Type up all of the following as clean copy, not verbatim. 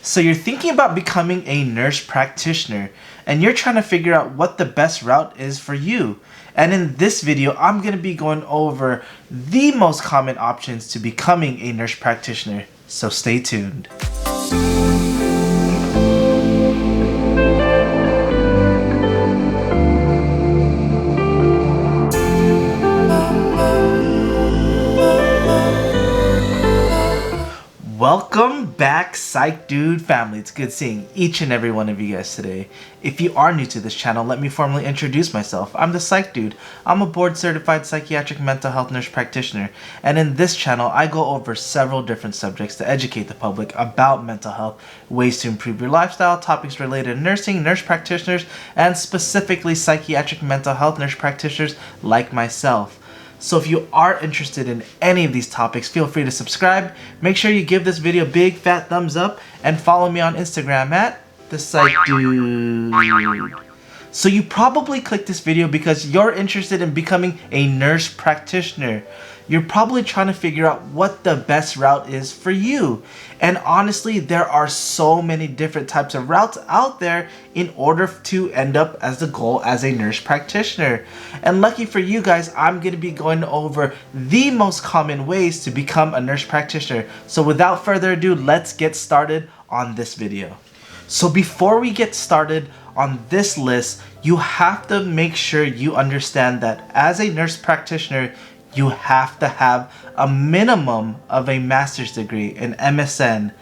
So you're thinking about becoming a nurse practitioner and you're trying to figure out what the best route is for you. And in this video, I'm going to be going over the most common options to becoming a nurse practitioner. So stay tuned. Welcome back, Psych Dude family. It's good seeing each and every one of you guys today. If you are new to this channel, let me formally introduce myself. I'm the Psych Dude. I'm a board-certified psychiatric mental health nurse practitioner, and in this channel, I go over several different subjects to educate the public about mental health, ways to improve your lifestyle, topics related to nursing, nurse practitioners, and specifically psychiatric mental health nurse practitioners like myself. So if you are interested in any of these topics, feel free to subscribe. Make sure you give this video a big fat thumbs up and follow me on Instagram at the Psych Dude. So you probably clicked this video because you're interested in becoming a nurse practitioner. You're probably trying to figure out what the best route is for you. And honestly, there are so many different types of routes out there in order to end up as the goal as a nurse practitioner. And lucky for you guys, I'm going to be going over the most common ways to become a nurse practitioner. So without further ado, let's get started on this video. So before we get started on this list, you have to make sure you understand that as a nurse practitioner, you have to have a minimum of a master's degree, an MSN.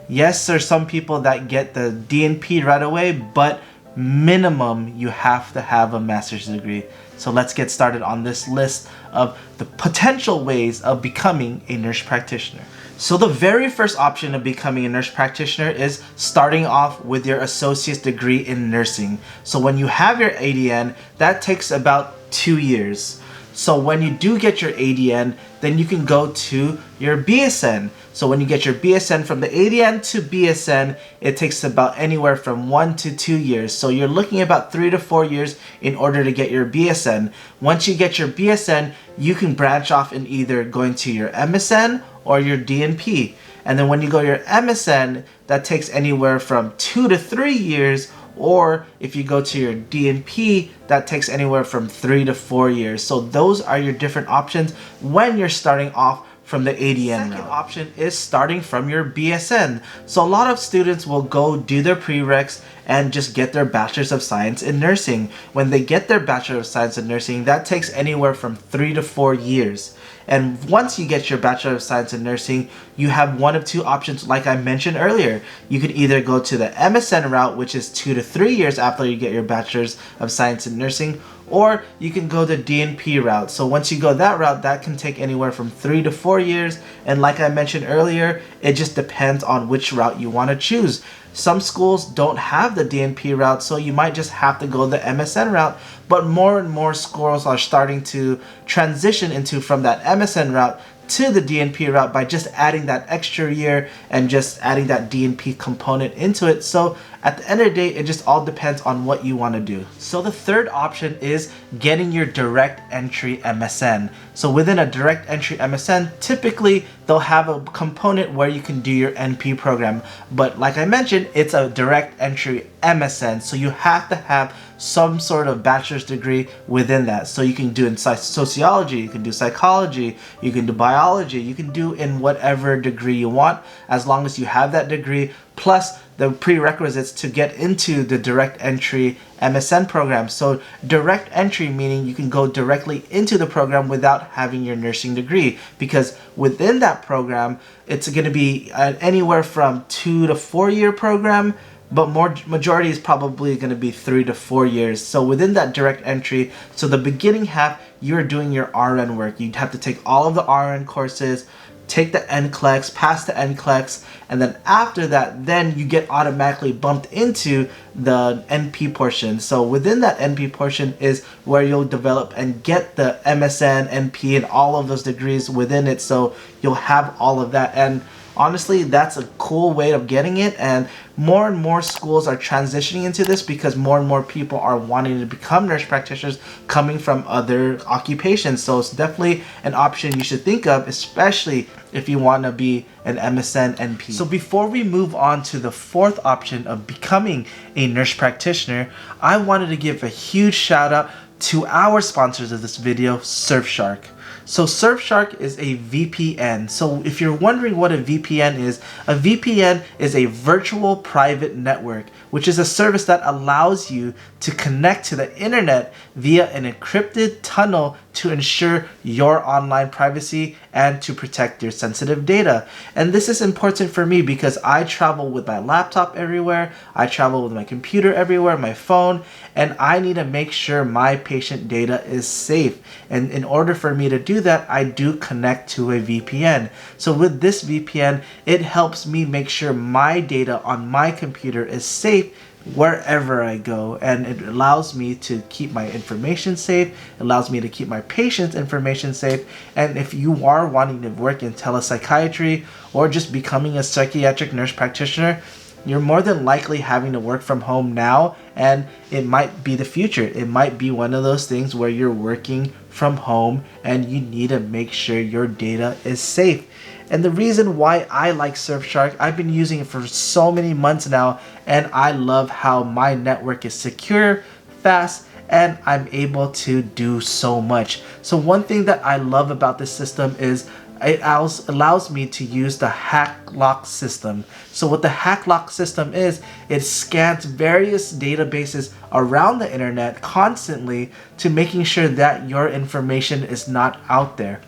Yes, there's some people that get the DNP right away, but minimum you have to have a master's degree. So let's get started on this list of the potential ways of becoming a nurse practitioner. So the very first option of becoming a nurse practitioner is starting off with your associate's degree in nursing. So when you have your ADN, that takes about 2 years. So when you do get your ADN, then you can go to your BSN. So when you get your BSN, from the ADN to BSN, it takes about anywhere from 1 to 2 years. So you're looking about 3 to 4 years in order to get your BSN. Once you get your BSN, you can branch off in either going to your MSN or your DNP. And then when you go your MSN, that takes anywhere from 2 to 3 years. Or if you go to your DNP, that takes anywhere from 3 to 4 years. So those are your different options when you're starting off from the ADN. The second option is starting from your BSN. So a lot of students will go do their prereqs and just get their Bachelor's of Science in Nursing. When they get their Bachelor of Science in Nursing, that takes anywhere from 3 to 4 years. And once you get your Bachelor of Science in Nursing, you have one of two options like I mentioned earlier. You could either go to the MSN route, which is 2 to 3 years after you get your Bachelor's of Science in Nursing, or you can go the DNP route. So once you go that route, that can take anywhere from 3 to 4 years. And like I mentioned earlier, it just depends on which route you want to choose. Some schools don't have the DNP route, so you might just have to go the MSN route. But more and more schools are starting to transition into from that MSN route to the DNP route by just adding that extra year and just adding that DNP component into it. So at the end of the day, it just all depends on what you want to do. So the third option is getting your direct entry MSN. So within a direct entry MSN, typically they'll have a component where you can do your NP program. But like I mentioned, it's a direct entry MSN. So you have to have some sort of bachelor's degree within that. So you can do in sociology, you can do psychology, you can do biology, you can do in whatever degree you want, as long as you have that degree, plus the prerequisites to get into the direct entry MSN program. So direct entry meaning you can go directly into the program without having your nursing degree, because within that program, it's going to be anywhere from 2 to 4 year program, but majority is probably going to be 3 to 4 years. So within that direct entry, so the beginning half, you're doing your RN work. You'd have to take all of the RN courses, take the NCLEX, pass the NCLEX, and then after that, then you get automatically bumped into the NP portion. So within that NP portion is where you'll develop and get the MSN, NP, and all of those degrees within it. So you'll have all of that. And honestly, that's a cool way of getting it, and more schools are transitioning into this because more and more people are wanting to become nurse practitioners coming from other occupations. So it's definitely an option you should think of, especially if you want to be an MSN NP. So before we move on to the fourth option of becoming a nurse practitioner, I wanted to give a huge shout out to our sponsors of this video, Surfshark. So Surfshark is a VPN. So if you're wondering what a VPN is a virtual private network, which is a service that allows you to connect to the internet via an encrypted tunnel to ensure your online privacy and to protect your sensitive data. And this is important for me because I travel with my laptop everywhere, I travel with my computer everywhere, my phone, and I need to make sure my patient data is safe. And in order for me to do that, I do connect to a VPN. So with this VPN, it helps me make sure my data on my computer is safe wherever I go, and it allows me to keep my information safe, it allows me to keep my patient's information safe. And if you are wanting to work in telepsychiatry or just becoming a psychiatric nurse practitioner, you're more than likely having to work from home now, and it might be the future. It might be one of those things where you're working from home and you need to make sure your data is safe. And the reason why I like Surfshark, I've been using it for so many months now, and I love how my network is secure, fast, and I'm able to do so much. So one thing that I love about this system is it allows me to use the hack lock system. So what the hack lock system is, it scans various databases around the internet constantly to making sure that your information is not out there.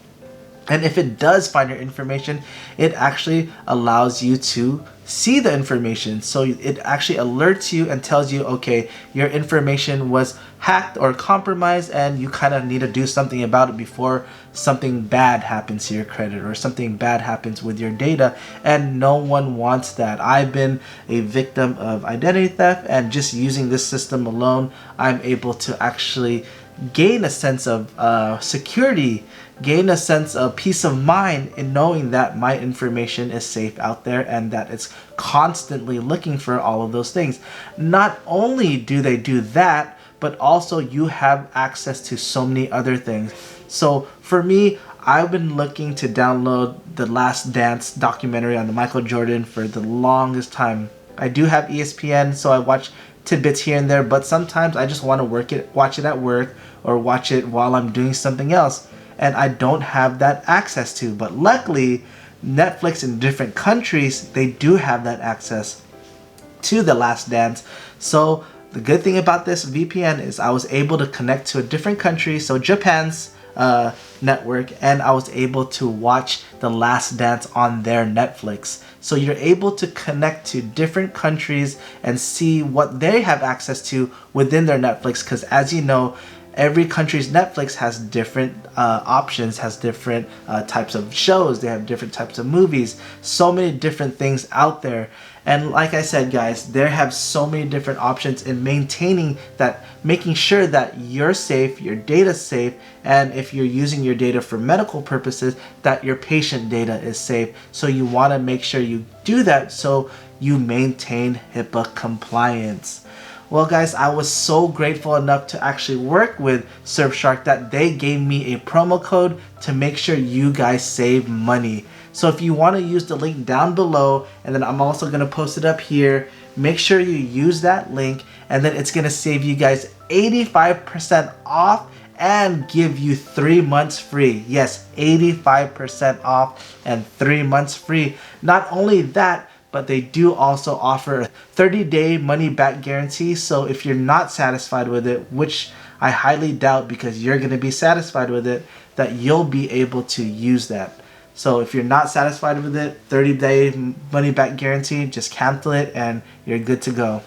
And if it does find your information, it actually allows you to see the information. So it actually alerts you and tells you, okay, your information was hacked or compromised and you kind of need to do something about it before something bad happens to your credit or something bad happens with your data. And no one wants that. I've been a victim of identity theft, and just using this system alone, I'm able to actually gain a sense of security, gain a sense of peace of mind in knowing that my information is safe out there and that it's constantly looking for all of those things. Not only do they do that, but also you have access to so many other things. So for me, I've been looking to download the Last Dance documentary on the Michael Jordan for the longest time. I do have ESPN, so I watch tidbits here and there, but sometimes I just want to watch it at work or watch it while I'm doing something else, and I don't have that access to. But luckily, Netflix in different countries, they do have that access to The Last Dance. So the good thing about this VPN is I was able to connect to a different country, so Japan's network, and I was able to watch The Last Dance on their Netflix. So you're able to connect to different countries and see what they have access to within their Netflix, because as you know, every country's Netflix has different options, has different types of shows, they have different types of movies, so many different things out there. And like I said, guys, they have so many different options in maintaining that, making sure that you're safe, your data's safe, and if you're using your data for medical purposes, that your patient data is safe. So you want to make sure you do that so you maintain HIPAA compliance. Well guys, I was so grateful enough to actually work with Surfshark that they gave me a promo code to make sure you guys save money. So if you want to use the link down below, and then I'm also going to post it up here, make sure you use that link, and then it's going to save you guys 85% off and give you 3 months free. Yes, 85% off and 3 months free. Not only that, but they do also offer a 30-day money-back guarantee. So if you're not satisfied with it, which I highly doubt because you're going to be satisfied with it, that you'll be able to use that. So if you're not satisfied with it, 30-day money-back guarantee, just cancel it and you're good to go.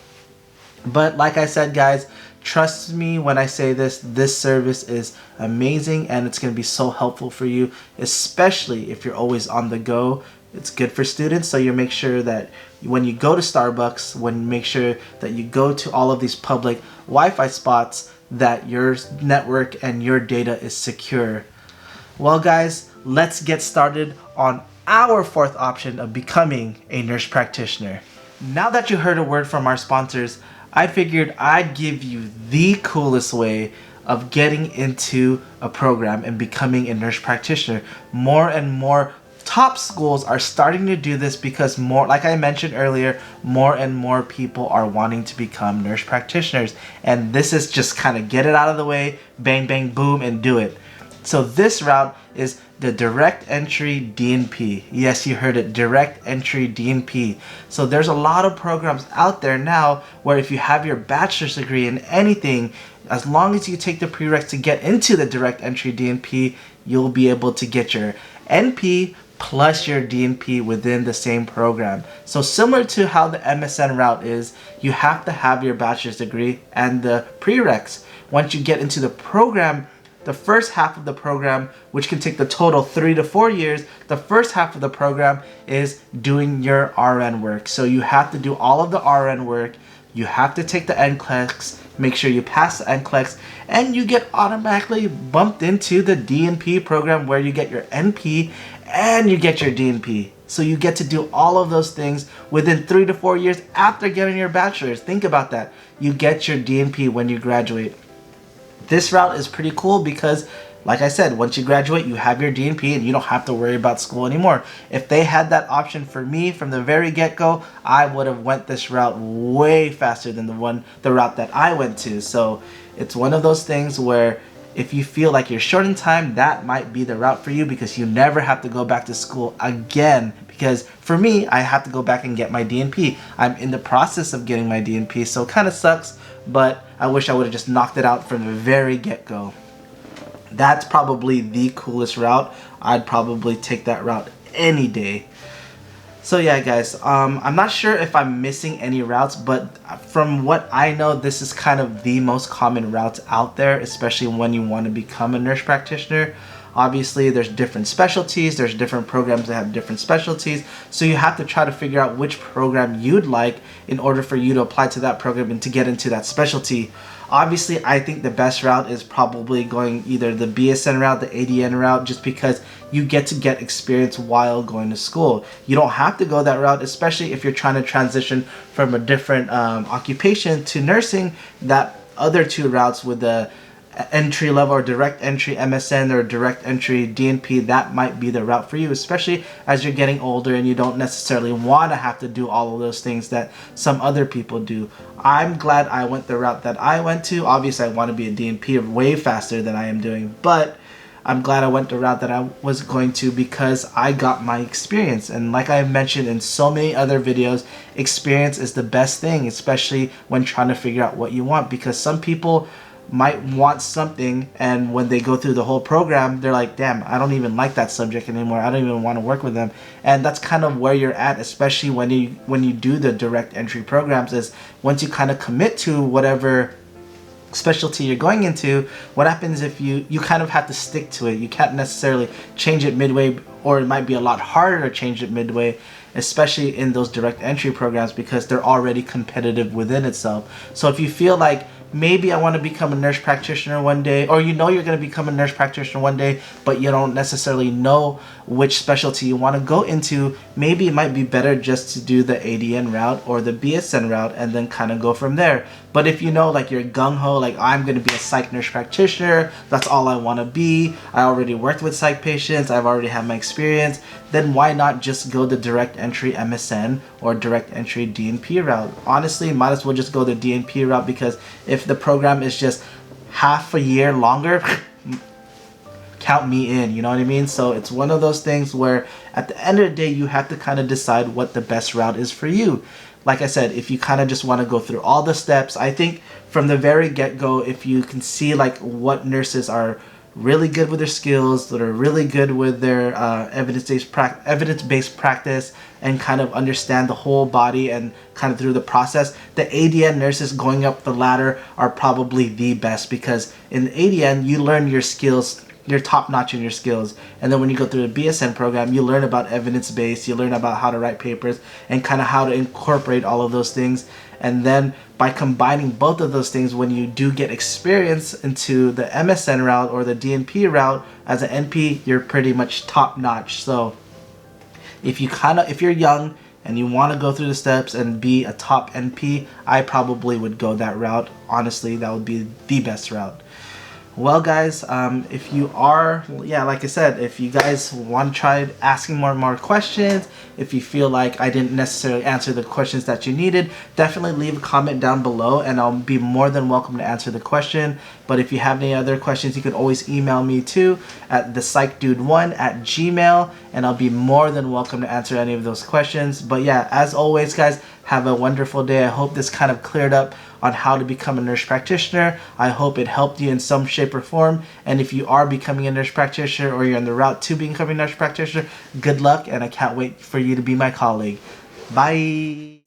But like I said, guys, trust me when I say this, this service is amazing and it's going to be so helpful for you, especially if you're always on the go. It's good for students, so you make sure that when you go to Starbucks, make sure that you go to all of these public Wi-Fi spots, that your network and your data is secure. Well guys, let's get started on our fourth option of becoming a nurse practitioner. Now that you heard a word from our sponsors, I figured I'd give you the coolest way of getting into a program and becoming a nurse practitioner. More and more top schools are starting to do this because more, like I mentioned earlier, more and more people are wanting to become nurse practitioners. And this is just kind of get it out of the way, bang, bang, boom, and do it. So this route is the direct entry DNP. Yes, you heard it, direct entry DNP. So there's a lot of programs out there now where if you have your bachelor's degree in anything, as long as you take the prereqs to get into the direct entry DNP, you'll be able to get your NP plus your DNP within the same program. So similar to how the MSN route is, you have to have your bachelor's degree and the prereqs. Once you get into the program, the first half of the program, which can take the total 3 to 4 years, the first half of the program is doing your RN work. So you have to do all of the RN work, you have to take the NCLEX, make sure you pass the NCLEX, and you get automatically bumped into the DNP program where you get your NP and you get your DNP. So you get to do all of those things within 3 to 4 years after getting your bachelor's. Think about that. You get your DNP when you graduate. This route is pretty cool because, like I said, once you graduate, you have your DNP and you don't have to worry about school anymore. If they had that option for me from the very get-go, I would have went this route way faster than the route that I went to. So it's one of those things where if you feel like you're short in time, that might be the route for you because you never have to go back to school again. Because for me, I have to go back and get my DNP. I'm in the process of getting my DNP, so it kind of sucks, but I wish I would have just knocked it out from the very get-go. That's probably the coolest route. I'd probably take that route any day. So yeah, guys, I'm not sure if I'm missing any routes, but from what I know, this is kind of the most common routes out there, especially when you want to become a nurse practitioner. Obviously, there's different specialties, there's different programs that have different specialties, so you have to try to figure out which program you'd like in order for you to apply to that program and to get into that specialty. Obviously, I think the best route is probably going either the BSN route, the ADN route, just because you get to get experience while going to school. You don't have to go that route, especially if you're trying to transition from a different occupation to nursing. That other two routes with the entry level or direct entry MSN or direct entry DNP, that might be the route for you, especially as you're getting older and you don't necessarily want to have to do all of those things that some other people do. I'm glad I went the route that I went to. Obviously, I want to be a DNP way faster than I am doing, but I'm glad I went the route that I was going to because I got my experience. And like I mentioned in so many other videos, experience is the best thing, especially when trying to figure out what you want, because some people might want something and when they go through the whole program, they're like, damn, I don't even like that subject anymore, I don't even want to work with them. And that's kind of where you're at, especially when you do the direct entry programs, is once you kind of commit to whatever specialty you're going into, what happens if you kind of have to stick to it. You can't necessarily change it midway, or it might be a lot harder to change it midway, especially in those direct entry programs, because they're already competitive within itself. So if you feel like maybe I want to become a nurse practitioner one day, or you know you're going to become a nurse practitioner one day, but you don't necessarily know which specialty you want to go into, maybe it might be better just to do the ADN route or the BSN route and then kind of go from there. But if you know, like, you're gung-ho, like, I'm going to be a psych nurse practitioner, that's all I want to be, I already worked with psych patients, I've already had my experience, then why not just go the direct entry MSN or direct entry DNP route? Honestly, might as well just go the DNP route, because if the program is just half a year longer, count me in, you know what I mean? So it's one of those things where at the end of the day, you have to kind of decide what the best route is for you. Like I said, if you kind of just want to go through all the steps, I think from the very get-go, if you can see like what nurses are really good with their skills, that are really good with their evidence-based practice, and kind of understand the whole body and kind of through the process, the ADN nurses going up the ladder are probably the best, because in the ADN, you learn your skills, you're top-notch in your skills, and then when you go through the BSN program, you learn about evidence-based, you learn about how to write papers, and kind of how to incorporate all of those things. And then by combining both of those things, when you do get experience into the MSN route or the DNP route as an NP, you're pretty much top-notch. So if you're young and you want to go through the steps and be a top NP, I probably would go that route. Honestly, that would be the best route. Well, guys, if you are, like I said, if you guys want to try asking more questions, if you feel like I didn't necessarily answer the questions that you needed, definitely leave a comment down below and I'll be more than welcome to answer the question. But if you have any other questions, you can always email me too at thepsychdude1@gmail.com, and I'll be more than welcome to answer any of those questions. But yeah, as always, guys, have a wonderful day. I hope this kind of cleared up on how to become a nurse practitioner. I hope it helped you in some shape or form. And if you are becoming a nurse practitioner or you're on the route to becoming a nurse practitioner, good luck, and I can't wait for you to be my colleague. Bye!